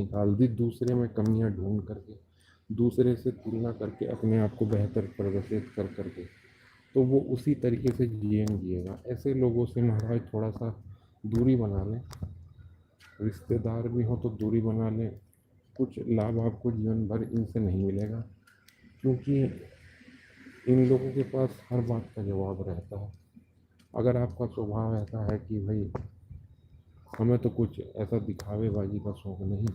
निकाल दी, दूसरे में कमियां ढूंढ करके, दूसरे से तुलना करके अपने आप को बेहतर प्रदर्शित कर करके, तो वो उसी तरीके से जीवन जिएगा। ऐसे लोगों से महाराज थोड़ा सा दूरी बना लें। रिश्तेदार भी हो तो दूरी बना लें। कुछ लाभ आपको जीवन भर इनसे नहीं मिलेगा, क्योंकि इन लोगों के पास हर बात का जवाब रहता है। अगर आपका स्वभाव ऐसा है कि भाई हमें तो कुछ ऐसा दिखावेबाजी का शौक नहीं,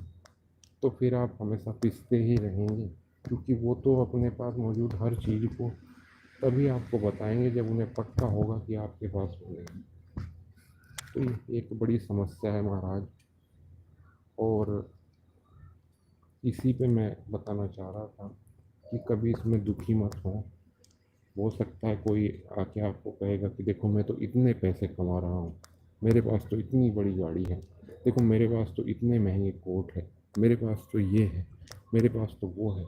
तो फिर आप हमेशा पिसते ही रहेंगे, क्योंकि वो तो अपने पास मौजूद हर चीज़ को तभी आपको बताएंगे जब उन्हें पक्का होगा कि आपके पास मिलेगा। तो ये एक बड़ी समस्या है महाराज, और इसी पे मैं बताना चाह रहा था कि कभी इसमें दुखी मत हो सकता है कोई आके आपको कहेगा कि देखो मैं तो इतने पैसे कमा रहा हूँ, मेरे पास तो इतनी बड़ी गाड़ी है, देखो मेरे पास तो इतने महंगे कोट है, मेरे पास तो ये है, मेरे पास तो वो है,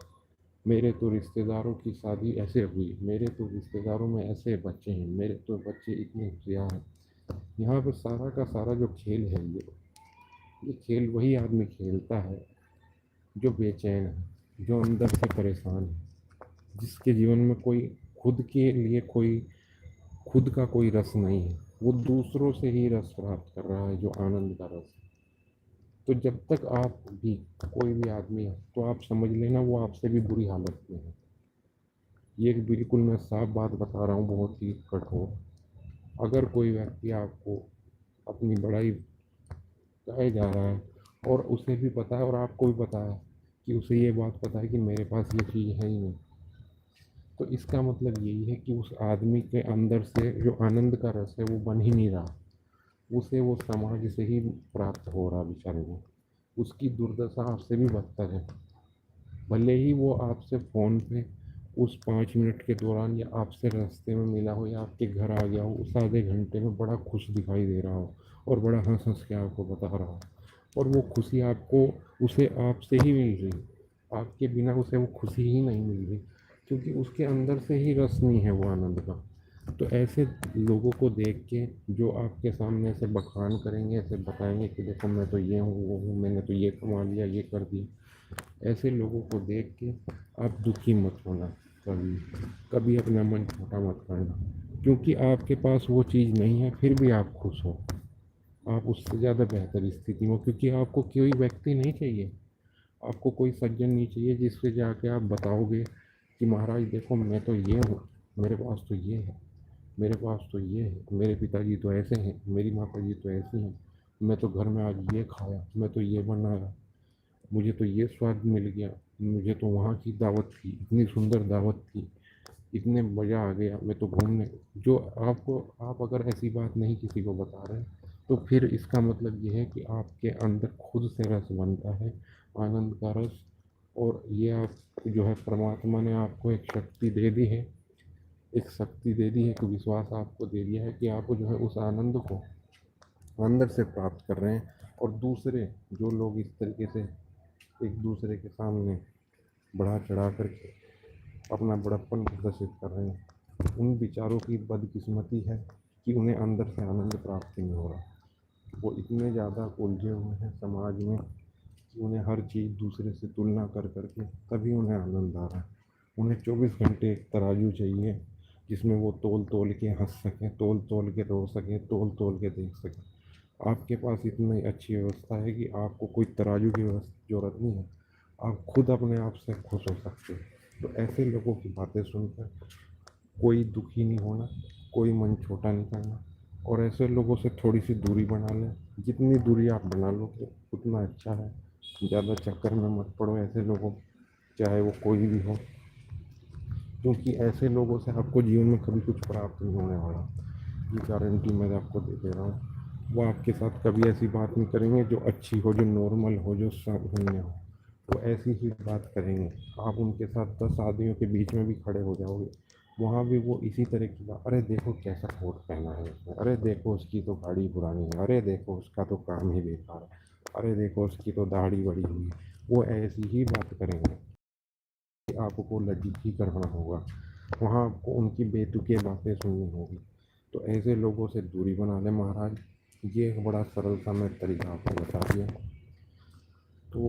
मेरे तो रिश्तेदारों की शादी ऐसे हुई, मेरे तो रिश्तेदारों में ऐसे बच्चे हैं, मेरे तो बच्चे इतने होशियार हैं। यहाँ पर सारा का सारा जो खेल है, ये खेल वही आदमी खेलता है जो बेचैन है, जो अंदर से परेशान है, जिसके जीवन में कोई खुद के लिए कोई खुद का कोई रस नहीं है। वो दूसरों से ही रस प्राप्त कर रहा है, जो आनंद का रस है। तो जब तक आप भी, कोई भी आदमी है, तो आप समझ लेना वो आपसे भी बुरी हालत में है। ये बिल्कुल मैं साफ बात बता रहा हूँ, बहुत ही कठोर। अगर कोई व्यक्ति आपको अपनी बड़ाई कहे जा रहा है, और उसे भी पता है और आपको भी पता है कि उसे ये बात पता है कि मेरे पास ये चीज़ है ही नहीं, तो इसका मतलब यही है कि उस आदमी के अंदर से जो आनंद का रस है वो बन ही नहीं रहा। उसे वो समाज से ही प्राप्त हो रहा बेचारे को। उसकी दुर्दशा आपसे भी बदतर है। भले ही वो आपसे फ़ोन पे उस 5 मिनट के दौरान या आपसे रास्ते में मिला हो या आपके घर आ गया हो, उस आधे घंटे में बड़ा खुश दिखाई दे रहा हो और बड़ा हंस हंस के आपको बता रहा हो, और वो खुशी आपको उसे आपसे ही मिल रही, आपके बिना उसे वो खुशी ही नहीं मिल रही, क्योंकि उसके अंदर से ही रस नहीं है वो आनंद का। तो ऐसे लोगों को देख के जो आपके सामने ऐसे बखान करेंगे, ऐसे बताएंगे कि देखो मैं तो ये हूँ वो हूँ, मैंने तो ये कमा लिया, ये कर दिया, ऐसे लोगों को देख के आप दुखी मत होना। कभी कभी अपना मन छोटा मत करना, क्योंकि आपके पास वो चीज़ नहीं है फिर भी आप खुश हो, आप उससे ज़्यादा बेहतर स्थिति में हो, क्योंकि आपको कोई व्यक्ति नहीं चाहिए, आपको कोई सज्जन नहीं चाहिए जिससे जाके आप बताओगे कि महाराज देखो मैं तो ये हूँ, मेरे पास तो ये है, मेरे पास तो ये है, मेरे पिताजी तो ऐसे हैं, मेरी माता जी तो ऐसी हैं, मैं तो घर में आज ये खाया, मैं तो ये बनाया, मुझे तो ये स्वाद मिल गया, मुझे तो वहाँ की दावत थी, इतनी सुंदर दावत थी, इतने मज़ा आ गया, मैं तो घूमने। जो आपको, आप अगर ऐसी बात नहीं किसी को बता रहे, तो फिर इसका मतलब ये है कि आपके अंदर खुद से रस बनता है, आनंद का रस। और ये आप जो है परमात्मा ने आपको एक शक्ति दे दी है, एक शक्ति दे दी है, एक विश्वास आपको दे दिया है कि आप जो है उस आनंद को अंदर से प्राप्त कर रहे हैं। और दूसरे जो लोग इस तरीके से एक दूसरे के सामने बढ़ा चढ़ा करके अपना बड़प्पन प्रदर्शित कर रहे हैं, उन विचारों की बदकिस्मती है कि उन्हें अंदर से आनंद प्राप्त नहीं हो रहा। वो इतने ज़्यादा उलझे हुए हैं समाज में कि उन्हें हर चीज़ दूसरे से तुलना कर करके तभी उन्हें आनंद आ रहा है। उन्हें 24 घंटे एक तराजू चाहिए जिसमें वो तोल तोल के हंस सकें, तोल तोल के रो सकें, तोल तोल के देख सकें। आपके पास इतनी अच्छी व्यवस्था है कि आपको कोई तराजू की ज़रूरत नहीं है, आप खुद अपने आप से खुश हो सकते हैं। तो ऐसे लोगों की बातें सुनकर कोई दुखी नहीं होना, कोई मन छोटा नहीं करना, और ऐसे लोगों से थोड़ी सी दूरी बना लें। जितनी दूरी आप बना लोगे उतना अच्छा है। ज़्यादा चक्कर में मत पड़ो ऐसे लोगों, चाहे वो कोई भी हो, क्योंकि ऐसे लोगों से आपको जीवन में कभी कुछ प्राप्त नहीं होने वाला। ये गारंटी मैं आपको दे दे रहा हूँ। वो आपके साथ कभी ऐसी बात नहीं करेंगे जो अच्छी हो, जो नॉर्मल हो, जो सामान्य हो। वो ऐसी ही बात करेंगे। आप उनके साथ 10 आदमियों के बीच में भी खड़े हो जाओगे, वहाँ भी वो इसी तरह की बात, अरे देखो कैसा कोट पहना है उसने, अरे देखो उसकी तो गाड़ी पुरानी है, अरे देखो उसका तो काम ही बेकार है, अरे देखो उसकी तो दाढ़ी बड़ी हुई है। वो ऐसी ही बात करेंगे। आपको लज्जित ही करना होगा, वहाँ आपको उनकी बेतुकी बातें सुननी होगी। तो ऐसे लोगों से दूरी बना लें महाराज। ये एक बड़ा सरल सा मैं तरीका आपको बता दिया। तो